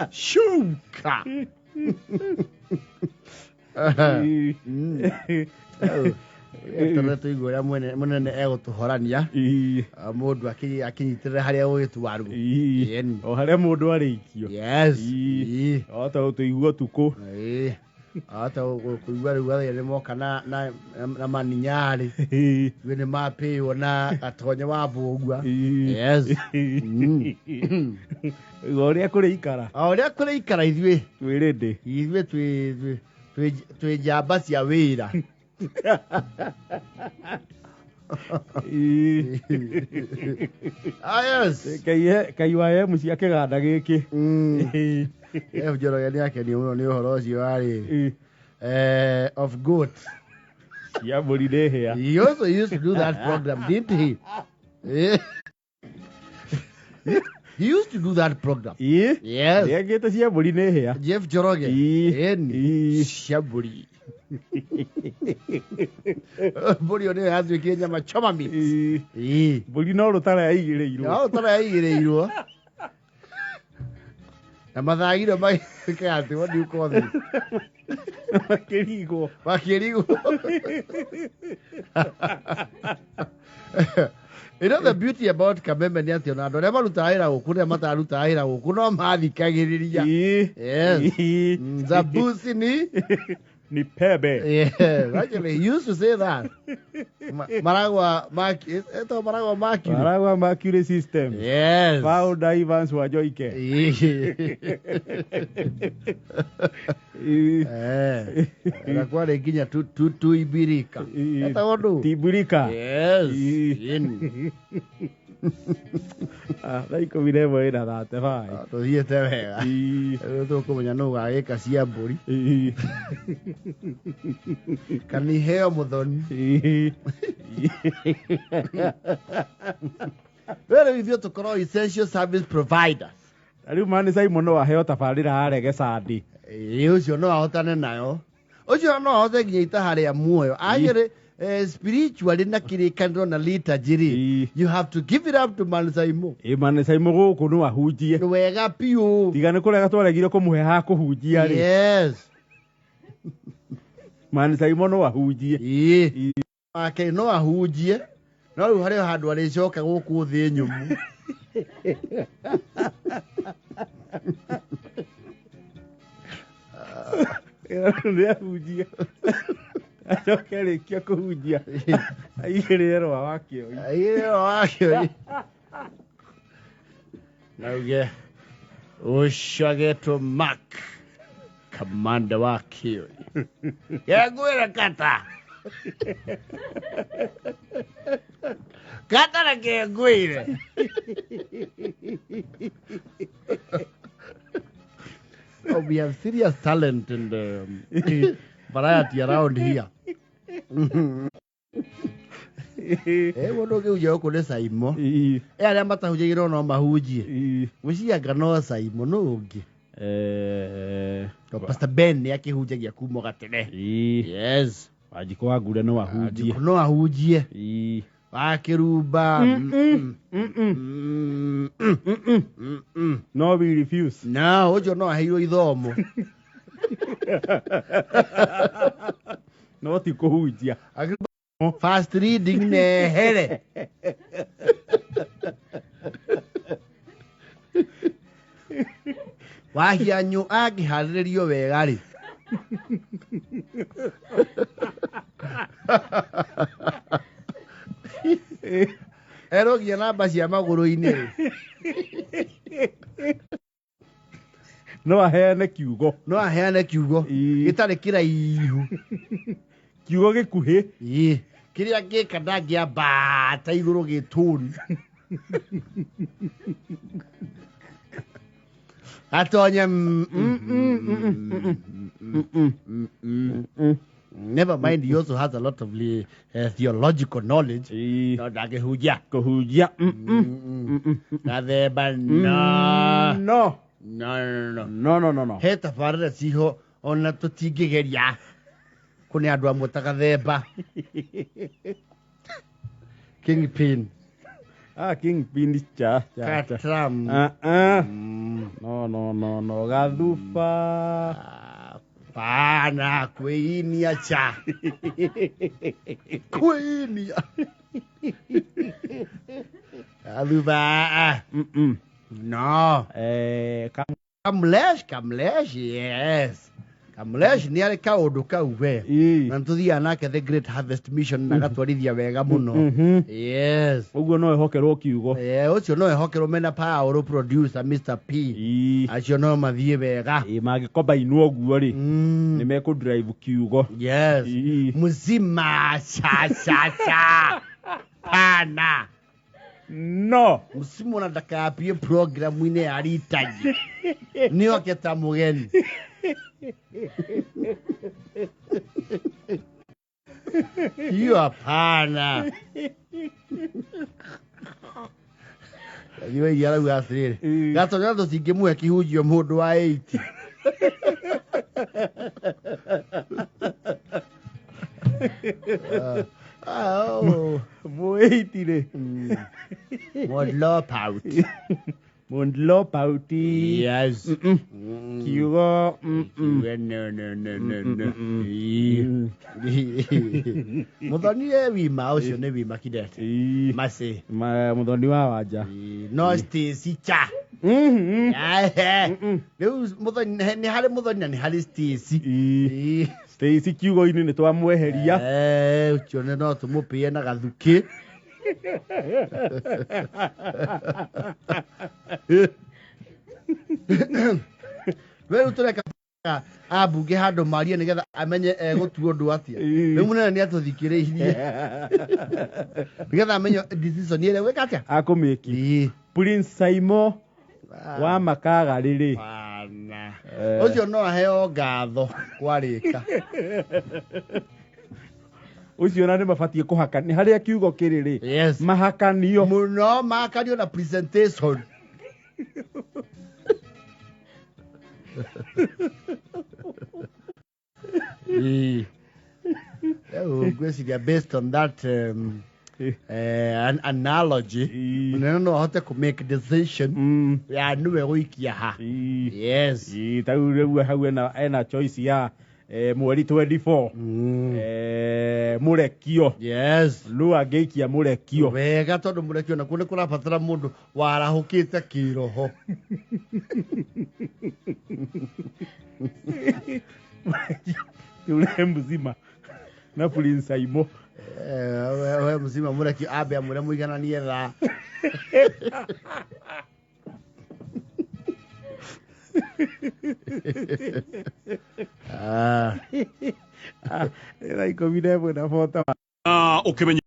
Shuka. Eto igora munene egutuhorania mundu akinyitirira haria ugitwaru o haria mundu arikio yes ota utuigua tuko ata kuigua riu gathire moka na maninyari wene mapiwo na gatonye wa mbugua yes uria kuri ikara ithuĩ twirinde twĩ njamba cia wĩra yes kai wae mucia kiganda giki njoroge nĩ akenio mũno nĩ ũhoro ũcio warĩ of goat cia mbũri nĩ hĩa. He also used to do that program, didn't he? He used to do that program. Yes. Nĩagĩte cia mbũri nĩ hĩa. Jeff Njoroge. Cia mbũri. Mbũri ĩyo nĩyo yatuĩkire nyama choma meat. Mbũri no rũtara yaigĩrĩirwo. Na mathagiro magĩka atĩ what do you call this? Makĩrigwo. You know the beauty about Kameme nĩ atĩ ona andũ arĩa marutaga wĩra gũkũ na matarutaga wĩra gũkũ no mathikagĩrĩria. Yes. Zabusi ni pebe. Yeah, actually he used to say that. Maragwa Mercury system. Yes. Founder Evans wa Joike. Anakuwa rekinya tu ibirika. Eta wadu. Tibirika. Yes. Laiko miremo ina thate vai. Tuthiĩte wega. Tũkũmenya nũ gagĩka cia mbũri. Kana iheo mũthoni. Where ithuĩ tũkorwo essential service providers. Rĩu mani Simon no aheo tabarĩra harege Sandi. Ũcio no ahotane nayo. Ũcio no ahote nginya itaha rĩa muoyo. Agĩrĩ spiritually na kirikaniro na liturgy you have to give it up to Man Simon. Man Simon gũkũ no ahunjie. Wega piũ. Tiga nĩ kũrega twaregire kũmũhe ha kũhunjia rĩ. Yes. Man Simon no ahunjie. Ake no ahunjie. No rĩu harĩ handũ arĩcoka gũkũ thĩ nyũmũ. Nĩ ahunjia. Acoke rĩkia kũhunjia aigĩrĩre rwa wakĩoi nauge ũcio agetwo Mark kamanda wa kĩoi ngwĩre kata na ngwĩre oh, we have serious talent in the variety around here. Mũndũ ũkĩhunjia gũkũ nĩ Simon. Arĩa matahunjagĩrwo no mahunjie. Gwĩciria no Simon no ũngĩ. Pastor Ben nĩ akĩhunjagia kuma gatene. Yes. Wanjikũ wa Ngure no ahunjie. No ahunjie. Wakĩrumba. No we refuse. No, ũcio no aheirwo ithomo. No ti kũhunjia. Fast reading nehere. Wahianyu akĩharĩrĩrio wega rĩ. Erogia namba cia magũrũ-inĩ rĩ. No aheane kiugo. Gĩtarĩ kĩraihu. Kiugo gĩkuhĩ. Kĩrĩa gĩka ndangĩambata igũrũ gĩtũri. Atonya never mind, he also has a lot of theological knowledge. No ndangĩhunjia. Gathemba no. He tabarĩra ciho ona tũtingĩgeria. Kũnĩ andũ amwe ta Gathemba. Kingpin. Kingpin cha. Katram. No. Gathuba. Pana kwĩinia cha. Kwĩinia. Gathuba. No. Kamlesh, yes. Kamlesh ni arĩ kaũndũ kau we. Na tũthiaga nake the Great Harvest Mission na gatwarithia wega mũno. Yes. Ũguo no ehokerwo kiugo. Ũcio no ehokerwo mena Paul producer Mr. P. Acio no mathiĩ wega. Mangĩkomba inwo ũguo rĩ. Nĩ mekũ drive kiugo. Yes. Mzima cha. Pana. No. Msimu nataka apie programu ine ya ritaji. Ni waketa mugeni. Hiyo hapana. Iwe yala ugasiri. Gato nado singemuhe kihujio mundu wa 80. Muitire. Mondlo pauti. Yes. Kiugo. No. Muthoni wima ucio ni wima kidete. Mase. Muthoni wa wanja. No Stacy cha. Riu muthoni ni hari muthoni na ni hari Stacy. Stacy kiugo ini ni twamweheria. Ucio ne no tumupie na gathuki. Wewe tureka abunge handu maria nigetha amenye gutuo ndu atia. Riu munene ni atuthikiriirie. Nigetha amenye decision ile weka atia. Akumiki. Prince Saimo wa Makagary ri. Bana. Ucio no aheo ngatho kwarika. Ucio na nĩ mabatie kũhaka nĩ harĩa kiugo kĩrĩ rĩ. Yes. Mahakanio muno mahakanio na presentation. Gwesiria based on that an analogy no ahote ku make decision ya niwe guikia ha. Yes. Tau rĩu hau ena choice ya mweri 24 murekio. Yes. Lu ageikia murekio wega tondu murekio na kune kurabatara mundu warahukite kiroho. Yule Mzima na Prince Saimo. We Mzima murekio abe amure muigananie tha. Era iko vile bwana foto. Ukimenya